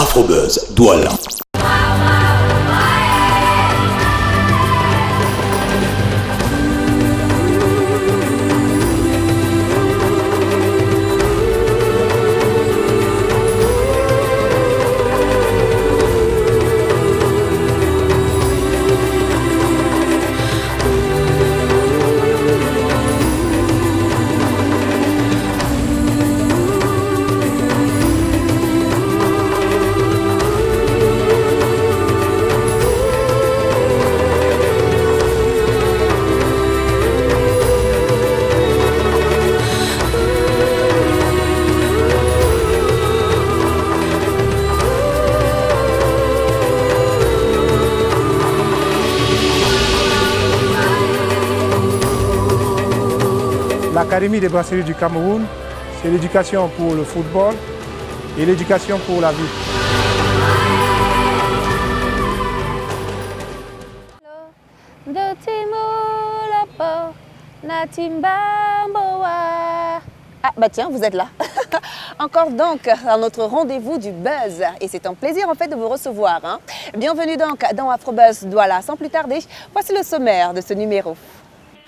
Afrobuzz Douala. L'Académie des brasseries du Cameroun, c'est l'éducation pour le football et l'éducation pour la vie. Ah bah tiens, vous êtes là. Encore donc dans notre rendez-vous du buzz et c'est un plaisir en fait de vous recevoir. Bienvenue donc dans Afrobuzz Douala. Sans plus tarder, voici le sommaire de ce numéro.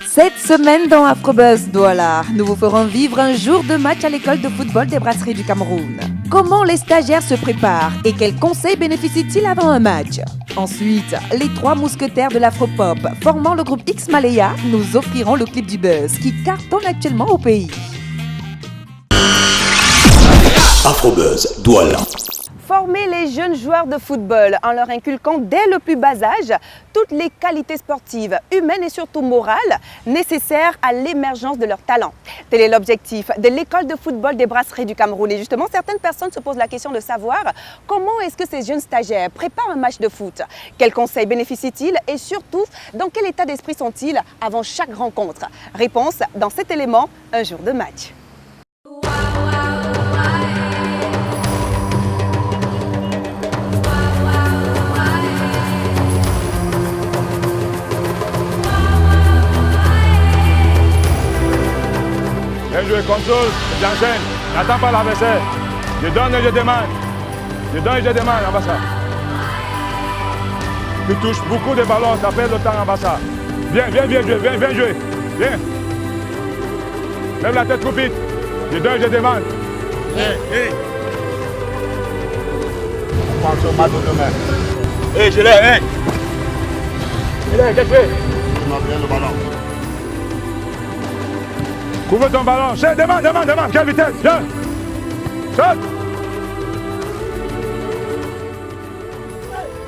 Cette semaine dans Afrobuzz Douala, nous vous ferons vivre un jour de match à l'école de football des brasseries du Cameroun. Comment les stagiaires se préparent et quels conseils bénéficient-ils avant un match? Ensuite, les trois mousquetaires de l'afropop formant le groupe X Malaya nous offriront le clip du buzz qui cartonne actuellement au pays. Afrobuzz Douala. Former les jeunes joueurs de football en leur inculquant dès le plus bas âge toutes les qualités sportives, humaines et surtout morales nécessaires à l'émergence de leur talent. Tel est l'objectif de l'école de football des brasseries du Cameroun. Et justement, certaines personnes se posent la question de savoir comment est-ce que ces jeunes stagiaires préparent un match de foot? Quels conseils bénéficient-ils et surtout, dans quel état d'esprit sont-ils avant chaque rencontre? Réponse dans cet élément, un jour de match. Bien joué, contrôle, j'enchaîne, n'attends pas l'adversaire. Je donne et je demande. Je donne et je demande, en bas ça. Tu touches beaucoup de ballons, ça perd le temps en bas ça. Viens jouer, viens jouer. Viens. Lève la tête trop vite. Je donne et je demande. On prend son mat de main. Je l'ai, Je l'ai, qu'est-ce que tu fais? Tu m'as bien le ballon. Couvre ton ballon. Demande. Quelle vitesse? Viens. Saute.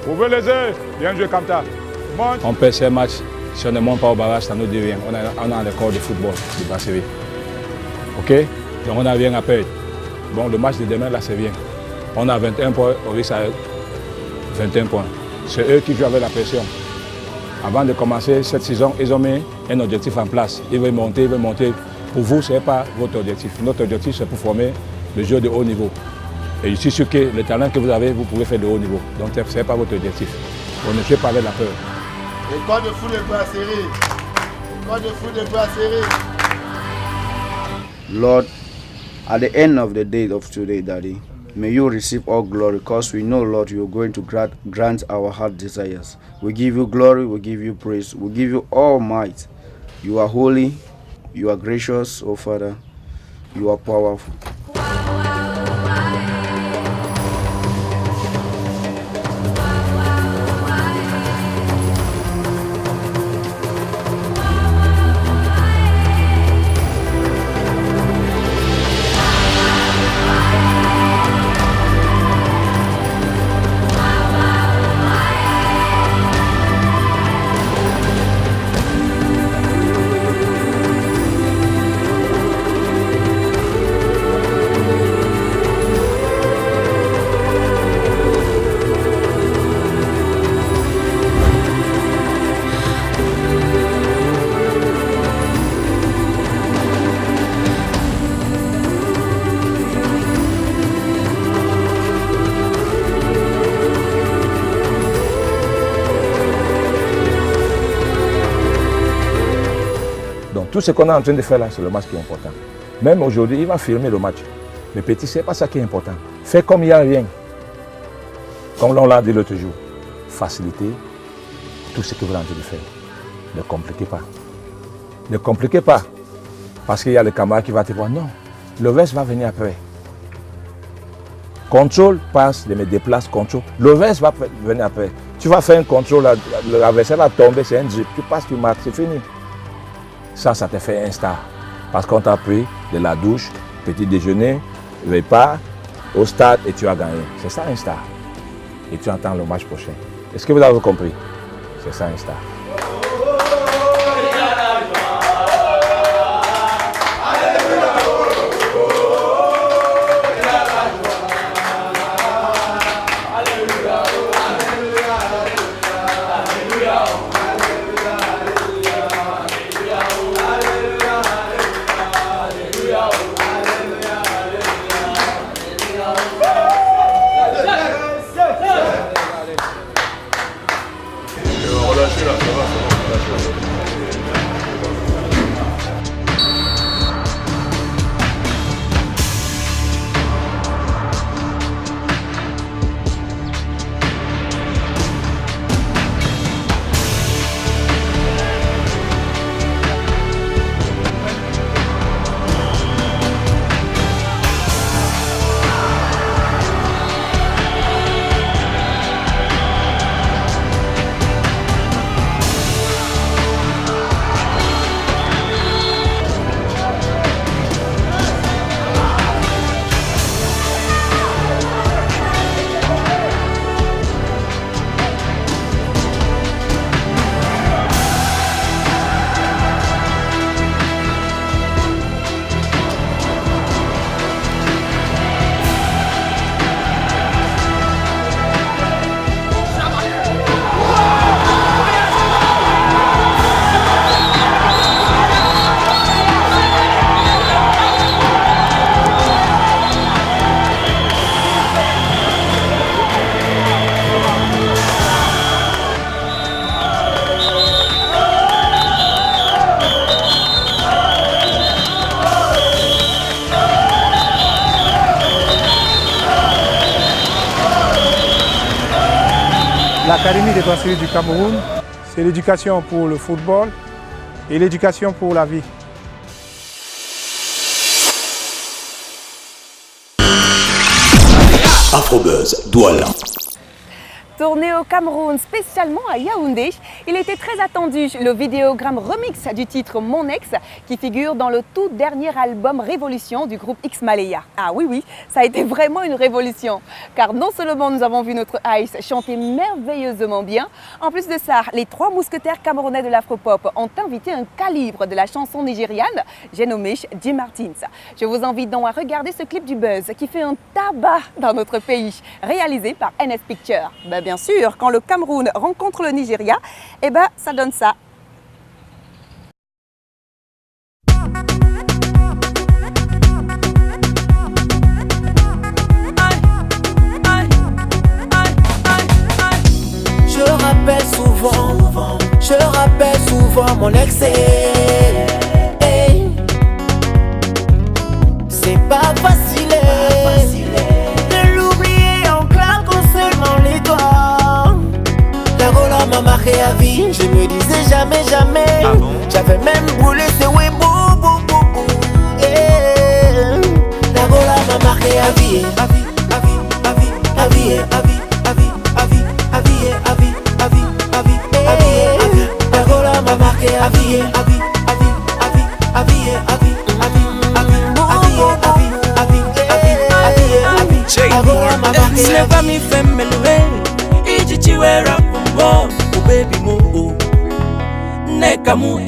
Ouvrez les yeux. Bien joué comme ça. Monte. On perd ces matchs. Si on ne monte pas au barrage, ça nous dit rien. On a le corps de football de brasserie. OK? Donc on n'a rien à perdre. Bon, le match de demain, là, c'est bien. On a 21 points, on risque à 21 points. C'est eux qui jouent avec la pression. Avant de commencer cette saison, ils ont mis un objectif en place. Ils veulent monter. Pour vous, ce n'est pas votre objectif. Notre objectif, c'est pour former le jeu de haut niveau. Et je suis sûr que le talent que vous avez, vous pouvez faire de haut niveau. Donc, ce n'est pas votre objectif. On ne fait pas avec la peur. École de foot de brasserie. École de foot de brasserie. Lord, at the end of the day of today, Daddy, may you receive all glory because we know, Lord, you are going to grant our heart desires. We give you glory, we give you praise, we give you all might. You are holy, you are gracious, oh Father, you are powerful. Tout ce qu'on est en train de faire là, c'est le match qui est important. Même aujourd'hui, il va filmer le match. Mais petit, ce n'est pas ça qui est important. Fais comme il n'y a rien. Comme on l'a dit l'autre jour, facilitez tout ce que vous avez envie de faire. Ne compliquez pas. Ne compliquez pas. Parce qu'il y a le camarade qui va te voir. Non, le reste va venir après. Contrôle, passe, me déplace, contrôle. Le reste va venir après. Tu vas faire un contrôle, l'adversaire va tomber, c'est un drip. Tu passes, tu marques, c'est fini. Ça te fait un star. Parce qu'on t'a pris de la douche, petit déjeuner, repas, au stade et tu as gagné. C'est ça un star. Et tu entends le match prochain. Est-ce que vous avez compris? C'est ça un star. L'Académie des brasseries du Cameroun, c'est l'éducation pour le football et l'éducation pour la vie. Afrobuzz Douala. Tourné au Cameroun, spécialement à Yaoundé, il était très attendu le vidéogramme remix du titre Mon Ex qui figure dans le tout dernier album Révolution du groupe X Malaya. Ah oui, ça a été vraiment une révolution car non seulement nous avons vu notre Ice chanter merveilleusement bien, en plus de ça, les trois mousquetaires camerounais de l'afropop ont invité un calibre de la chanson nigériane, j'ai nommé Jim Martins. Je vous invite donc à regarder ce clip du buzz qui fait un tabac dans notre pays, réalisé par NS Pictures. Bien sûr, quand le Cameroun rencontre le Nigeria, ça donne ça. Je rappelle souvent mon excès. C'est pas facile de l'oublier en claquant seulement les doigts. La rola m'a marqué à vie. Je me disais jamais. J'avais même brûlé ce webo. La rola m'a marqué à vie. La rola m'a marqué à vie. Never me family, Ichi wera kumbo, baby mo, nekamu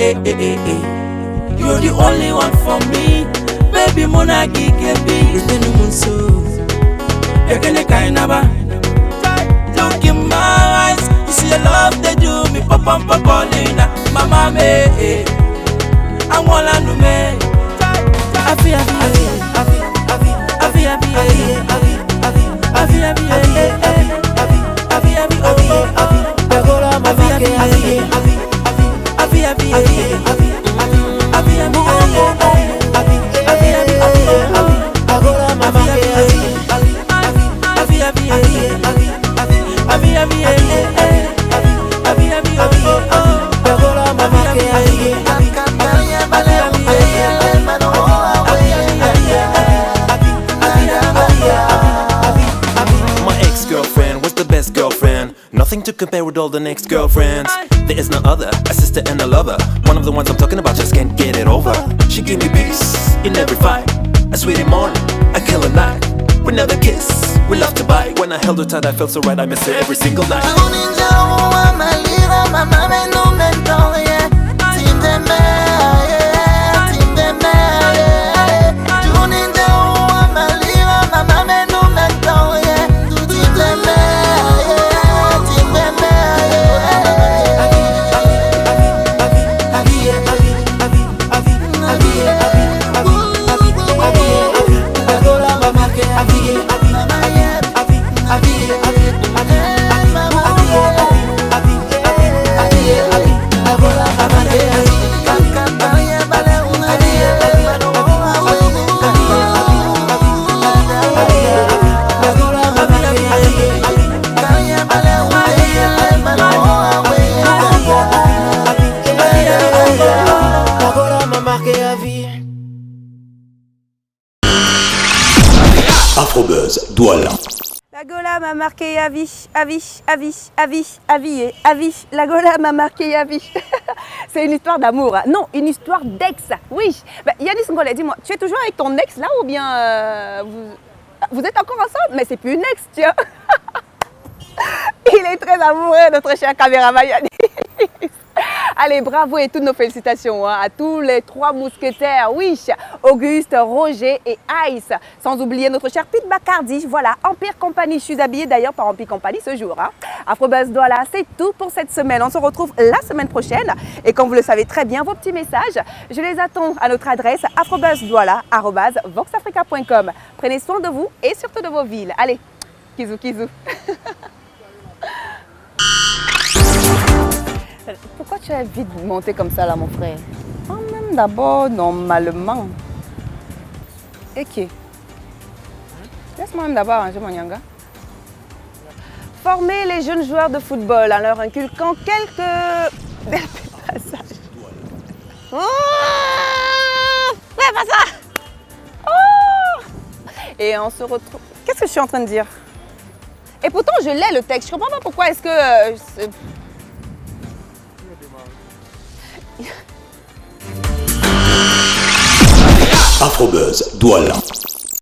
You're the only one for me, baby mona gikebi. Rutenu munso, yekene kainaba. Look in my eyes, you see your love they do me papalina, mama me, I wanna know me. compare with all the next girlfriends. There is no other, a sister and a lover. One of the ones I'm talking about just can't get it over. She give me peace in every fight. I sweet in morning, I kill a night. We never kiss, we love to bite. When I held her tight, I felt so right, I miss her every single night. Afrobuzz Douala. La Gola m'a marqué à vie, à vie, à vie, à vie, à vie et à vie. La Gola m'a marqué à vie. C'est une histoire d'amour. Hein. Non, une histoire d'ex. Oui. Bah, Yanis Ngolé, dis-moi, tu es toujours avec ton ex là ou bien vous êtes encore ensemble? Mais c'est plus une ex, tiens. Il est très amoureux, notre cher caméraman Yanis. Allez, bravo et toutes nos félicitations hein, à tous les 3 mousquetaires, oui, Auguste, Roger et Ice. Sans oublier notre cher Pete Bacardi, voilà, Empire Company. Je suis habillée d'ailleurs par Empire Company ce jour. Hein. Afrobuzz Douala, c'est tout pour cette semaine. On se retrouve la semaine prochaine. Et comme vous le savez très bien, vos petits messages, je les attends à notre adresse afrobuzzdoala@voxafrica.com. Prenez soin de vous et surtout de vos villes. Allez, kizou kizou. Pourquoi tu as vite monté comme ça là mon frère? Même d'abord normalement. Ok. Laisse-moi même d'abord arranger mon yanga. Former les jeunes joueurs de football en leur inculquant quelques passages. Oh, fais pas ça. Oh. Et on se retrouve. Qu'est-ce que je suis en train de dire? Et pourtant je l'ai le texte. Je comprends pas pourquoi est-ce que. Afrobuzz Douala.